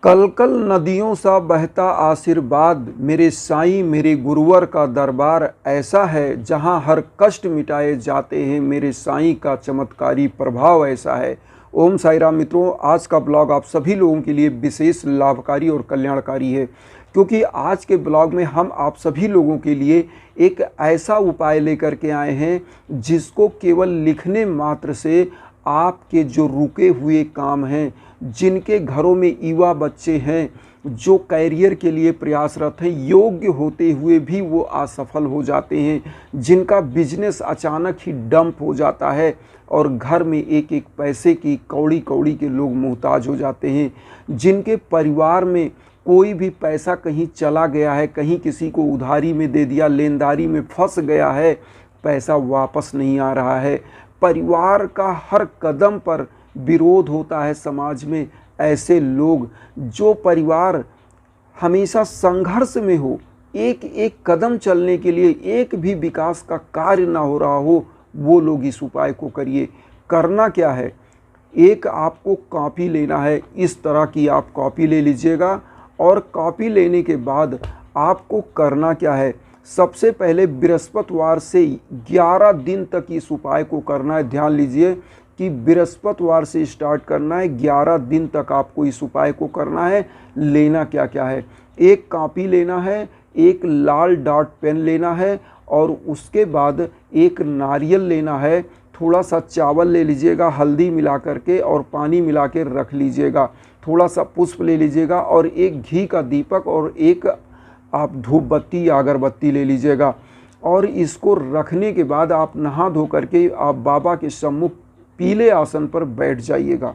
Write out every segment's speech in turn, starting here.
कल कल नदियों सा बहता आशीर्वाद, मेरे साईं मेरे गुरुवर का दरबार ऐसा है जहां हर कष्ट मिटाए जाते हैं, मेरे साईं का चमत्कारी प्रभाव ऐसा है। ओम साई राम मित्रों, आज का ब्लॉग आप सभी लोगों के लिए विशेष लाभकारी और कल्याणकारी है, क्योंकि आज के ब्लॉग में हम आप सभी लोगों के लिए एक ऐसा उपाय लेकर के आए हैं जिसको केवल लिखने मात्र से आपके जो रुके हुए काम हैं, जिनके घरों में युवा बच्चे हैं जो कैरियर के लिए प्रयासरत हैं, योग्य होते हुए भी वो असफल हो जाते हैं, जिनका बिजनेस अचानक ही डंप हो जाता है और घर में एक एक पैसे की कौड़ी कौड़ी के लोग मोहताज हो जाते हैं, जिनके परिवार में कोई भी पैसा कहीं चला गया है, कहीं किसी को उधारी में दे दिया, लेनदारी में फंस गया है, पैसा वापस नहीं आ रहा है, परिवार का हर कदम पर विरोध होता है समाज में। ऐसे लोग जो परिवार हमेशा संघर्ष में हो, एक एक कदम चलने के लिए एक भी विकास का कार्य ना हो रहा हो, वो लोग इस उपाय को करिए। करना क्या है, एक आपको कॉपी लेना है, इस तरह की आप कॉपी ले लीजिएगा और कॉपी लेने के बाद आपको करना क्या है, सबसे पहले बृहस्पतिवार से 11 दिन तक इस उपाय को करना है। ध्यान लीजिए कि बृहस्पतिवार से स्टार्ट करना है, 11 दिन तक आपको इस उपाय को करना है। लेना क्या क्या है, एक कॉपी लेना है, एक लाल डॉट पेन लेना है और उसके बाद एक नारियल लेना है, थोड़ा सा चावल ले लीजिएगा, हल्दी मिला करके और पानी मिला के रख लीजिएगा, थोड़ा सा पुष्प ले लीजिएगा और एक घी का दीपक और एक आप धूप बत्ती या अगरबत्ती ले लीजिएगा। और इसको रखने के बाद आप नहा धो करके आप बाबा के सम्मुख पीले आसन पर बैठ जाइएगा।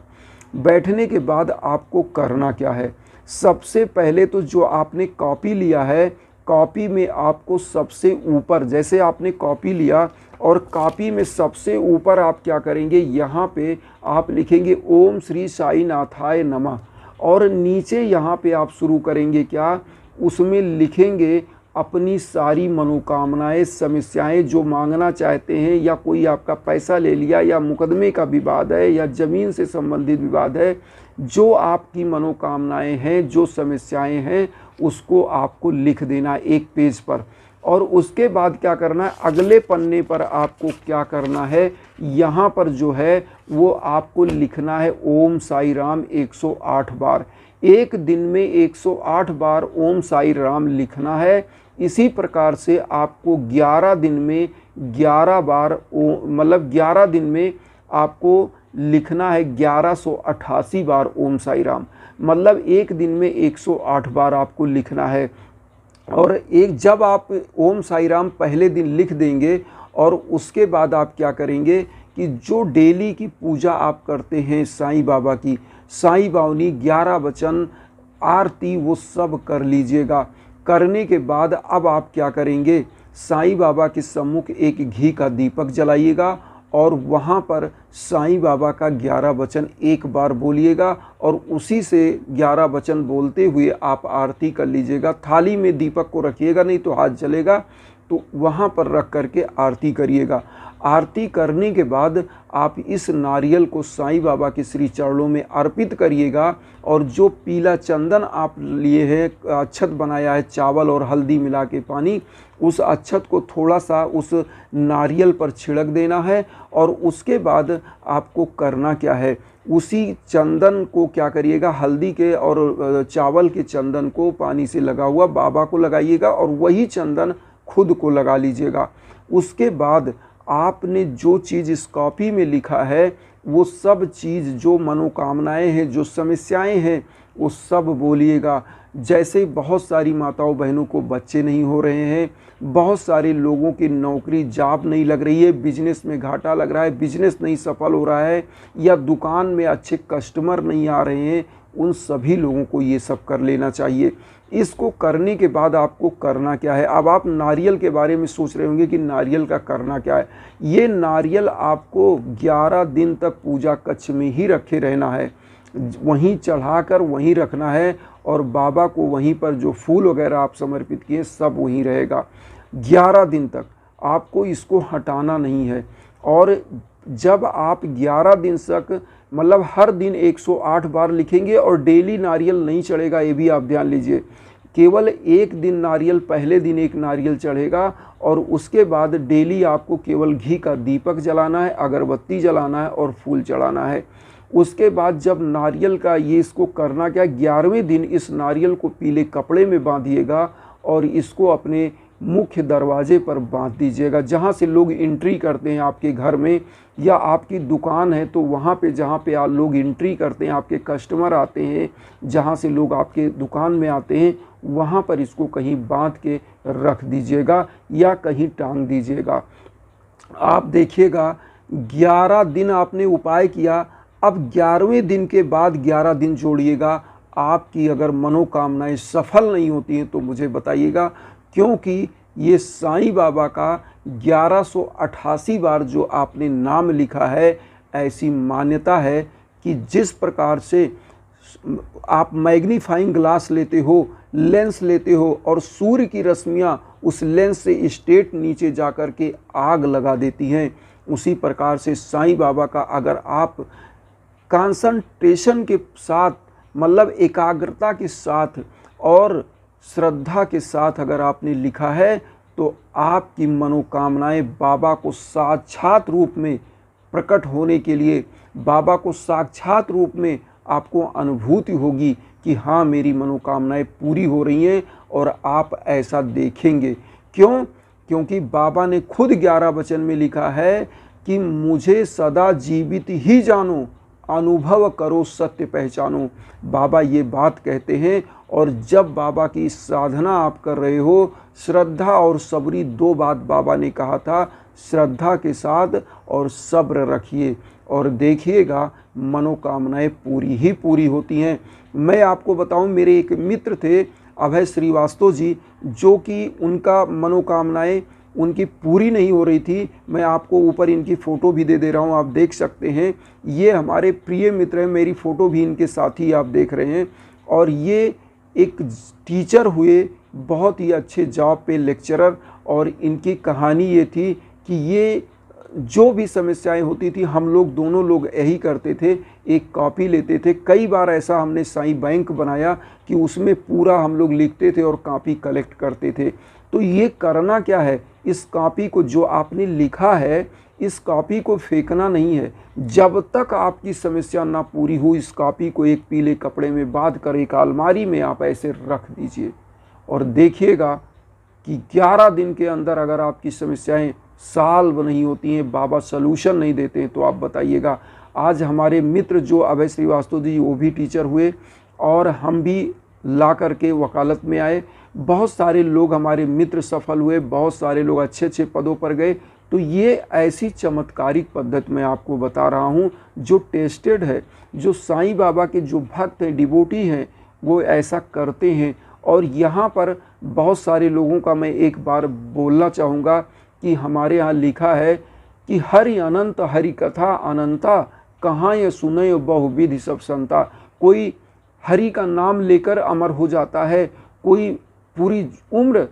बैठने के बाद आपको करना क्या है, सबसे पहले तो जो आपने कॉपी लिया है, कॉपी में आपको सबसे ऊपर, जैसे आपने कॉपी लिया और कॉपी में सबसे ऊपर आप क्या करेंगे, यहाँ पे आप लिखेंगे ओम श्री साई नाथाय नमः और नीचे यहाँ पे आप शुरू करेंगे क्या, उसमें लिखेंगे अपनी सारी मनोकामनाएं, समस्याएं जो मांगना चाहते हैं, या कोई आपका पैसा ले लिया, या मुकदमे का विवाद है, या ज़मीन से संबंधित विवाद है, जो आपकी मनोकामनाएं हैं, जो समस्याएं हैं, उसको आपको लिख देना एक पेज पर। और उसके बाद क्या करना है, अगले पन्ने पर आपको क्या करना है, यहाँ पर जो है वो आपको लिखना है ओम साई राम 108 बार। एक दिन में 108 बार ओम साई राम लिखना है। इसी प्रकार से आपको 11 दिन में 11 बार मतलब 11 दिन में आपको लिखना है 1188 बार ओम साई राम, मतलब एक दिन में 108 बार आपको लिखना है। और एक जब आप ओम साई राम पहले दिन लिख देंगे और उसके बाद आप क्या करेंगे कि जो डेली की पूजा आप करते हैं साईं बाबा की, साईं बावनी 11 वचन आरती, वो सब कर लीजिएगा। करने के बाद अब आप क्या करेंगे, साईं बाबा के सम्मुख एक घी का दीपक जलाइएगा और वहाँ पर साईं बाबा का 11 वचन एक बार बोलिएगा और उसी से 11 वचन बोलते हुए आप आरती कर लीजिएगा। थाली में दीपक को रखिएगा, नहीं तो हाथ जलेगा, तो वहाँ पर रख करके आरती करिएगा। आरती करने के बाद आप इस नारियल को साईं बाबा के श्री चरणों में अर्पित करिएगा और जो पीला चंदन आप लिए हैं, अक्षत बनाया है चावल और हल्दी मिला के पानी, उस अक्षत को थोड़ा सा उस नारियल पर छिड़क देना है। और उसके बाद आपको करना क्या है, उसी चंदन को क्या करिएगा, हल्दी के और चावल के चंदन को पानी से लगा हुआ बाबा को लगाइएगा और वही चंदन खुद को लगा लीजिएगा। उसके बाद आपने जो चीज़ इस कॉपी में लिखा है, वो सब चीज़, जो मनोकामनाएं हैं, जो समस्याएं हैं, वो सब बोलिएगा। जैसे बहुत सारी माताओं बहनों को बच्चे नहीं हो रहे हैं, बहुत सारे लोगों की नौकरी जॉब नहीं लग रही है, बिजनेस में घाटा लग रहा है, बिजनेस नहीं सफल हो रहा है, या दुकान में अच्छे कस्टमर नहीं आ रहे हैं, उन सभी लोगों को ये सब कर लेना चाहिए। इसको करने के बाद आपको करना क्या है, अब आप नारियल के बारे में सोच रहे होंगे कि नारियल का करना क्या है। ये नारियल आपको 11 दिन तक पूजा कक्ष में ही रखे रहना है, वहीं चढ़ाकर वहीं रखना है और बाबा को वहीं पर जो फूल वगैरह आप समर्पित किए सब वहीं रहेगा। 11 दिन तक आपको इसको हटाना नहीं है। और जब आप 11 दिन तक मतलब हर दिन 108 बार लिखेंगे और डेली नारियल नहीं चढ़ेगा, ये भी आप ध्यान लीजिए। केवल एक दिन नारियल, पहले दिन एक नारियल चढ़ेगा और उसके बाद डेली आपको केवल घी का दीपक जलाना है, अगरबत्ती जलाना है और फूल चढ़ाना है। उसके बाद जब नारियल का ये इसको करना क्या, 11वें दिन इस नारियल को पीले कपड़े में बांधिएगा और इसको अपने मुख्य दरवाजे पर बांध दीजिएगा। जहाँ से लोग एंट्री करते हैं आपके घर में या आपकी दुकान है तो वहाँ पे जहाँ पे लोग एंट्री करते हैं, आपके कस्टमर आते हैं, जहाँ से लोग आपके दुकान में आते हैं, वहाँ पर इसको कहीं बांध के रख दीजिएगा या कहीं टांग दीजिएगा। आप देखिएगा 11 दिन आपने उपाय किया, अब 11वें दिन के बाद 11 दिन जोड़िएगा। आपकी अगर मनोकामनाएं सफल नहीं होती हैं तो मुझे बताइएगा, क्योंकि ये साईं बाबा का 1188 बार जो आपने नाम लिखा है, ऐसी मान्यता है कि जिस प्रकार से आप मैग्नीफाइंग ग्लास लेते हो, लेंस लेते हो और सूर्य की रश्मियाँ उस लेंस से स्ट्रेट नीचे जाकर के आग लगा देती हैं, उसी प्रकार से साईं बाबा का अगर आप कंसंट्रेशन के साथ, मतलब एकाग्रता के साथ और श्रद्धा के साथ अगर आपने लिखा है तो आपकी मनोकामनाएं बाबा को साक्षात रूप में प्रकट होने के लिए, बाबा को साक्षात रूप में आपको अनुभूति होगी कि हाँ मेरी मनोकामनाएं पूरी हो रही हैं और आप ऐसा देखेंगे। क्यों? क्योंकि बाबा ने खुद 11 वचन में लिखा है कि मुझे सदा जीवित ही जानो, अनुभव करो सत्य पहचानो। बाबा ये बात कहते हैं। और जब बाबा की साधना आप कर रहे हो, श्रद्धा और सबरी, 2 बात बाबा ने कहा था, श्रद्धा के साथ और सब्र रखिए और देखिएगा मनोकामनाएं पूरी ही पूरी होती हैं। मैं आपको बताऊं, मेरे एक मित्र थे अभय श्रीवास्तव जी, जो कि उनका मनोकामनाएं उनकी पूरी नहीं हो रही थी। मैं आपको ऊपर इनकी फ़ोटो भी दे रहा हूं, आप देख सकते हैं। ये हमारे प्रिय मित्र हैं, मेरी फ़ोटो भी इनके साथ ही आप देख रहे हैं। और ये एक टीचर हुए, बहुत ही अच्छे जॉब पे लेक्चरर। और इनकी कहानी ये थी कि ये जो भी समस्याएं होती थी, हम लोग दोनों लोग यही करते थे, एक कॉपी लेते थे। कई बार ऐसा हमने साईं बैंक बनाया कि उसमें पूरा हम लोग लिखते थे और कॉपी कलेक्ट करते थे। तो ये करना क्या है, इस कॉपी को जो आपने लिखा है, इस कॉपी को फेंकना नहीं है। जब तक आपकी समस्या ना पूरी हो, इस कॉपी को एक पीले कपड़े में बांध कर एक अलमारी में आप ऐसे रख दीजिए और देखिएगा कि 11 दिन के अंदर अगर आपकी समस्याएं सॉल्व नहीं होती हैं, बाबा सलूशन नहीं देते हैं, तो आप बताइएगा। आज हमारे मित्र जो अभय श्रीवास्तव जी, वो भी टीचर हुए और हम भी ला करके वकालत में आए। बहुत सारे लोग हमारे मित्र सफल हुए, बहुत सारे लोग अच्छे अच्छे पदों पर गए। तो ये ऐसी चमत्कारिक पद्धति मैं आपको बता रहा हूँ जो टेस्टेड है, जो साईं बाबा के जो भक्त हैं, डिवोटी हैं, वो ऐसा करते हैं। और यहाँ पर बहुत सारे लोगों का मैं एक बार बोलना चाहूँगा कि हमारे यहाँ लिखा है कि हरि अनंत हरि कथा अनंता, कहाँ ये सुने बहुविधि सब संता। कोई हरि का नाम लेकर अमर हो जाता है, कोई पूरी उम्र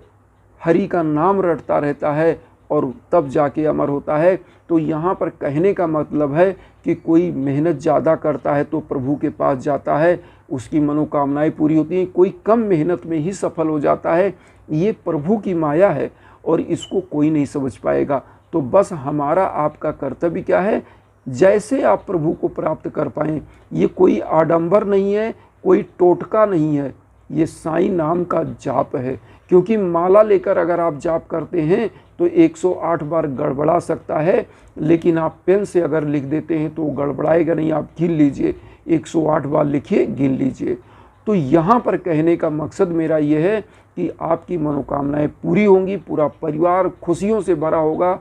हरि का नाम रटता रहता है और तब जाके अमर होता है। तो यहाँ पर कहने का मतलब है कि कोई मेहनत ज़्यादा करता है तो प्रभु के पास जाता है, उसकी मनोकामनाएं पूरी होती हैं। कोई कम मेहनत में ही सफल हो जाता है। ये प्रभु की माया है और इसको कोई नहीं समझ पाएगा। तो बस हमारा आपका कर्तव्य क्या है, जैसे आप प्रभु को प्राप्त कर पाएँ। ये कोई आडंबर नहीं है, कोई टोटका नहीं है, ये साईं नाम का जाप है। क्योंकि माला लेकर अगर आप जाप करते हैं तो 108 बार गड़बड़ा सकता है, लेकिन आप पेन से अगर लिख देते हैं तो गड़बड़ाएगा नहीं। आप गिन लीजिए, 108 बार लिखिए, गिन लीजिए। तो यहाँ पर कहने का मकसद मेरा ये है कि आपकी मनोकामनाएं पूरी होंगी, पूरा परिवार खुशियों से भरा होगा,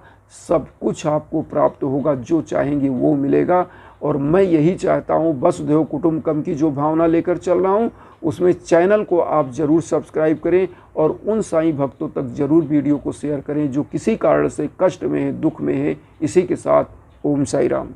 सब कुछ आपको प्राप्त होगा, जो चाहेंगे वो मिलेगा। और मैं यही चाहता हूँ, वसुधैव कुटुंबकम की जो भावना लेकर चल रहा हूँ, उसमें चैनल को आप ज़रूर सब्सक्राइब करें और उन साईं भक्तों तक ज़रूर वीडियो को शेयर करें जो किसी कारण से कष्ट में है, दुख में है। इसी के साथ ओम साई राम।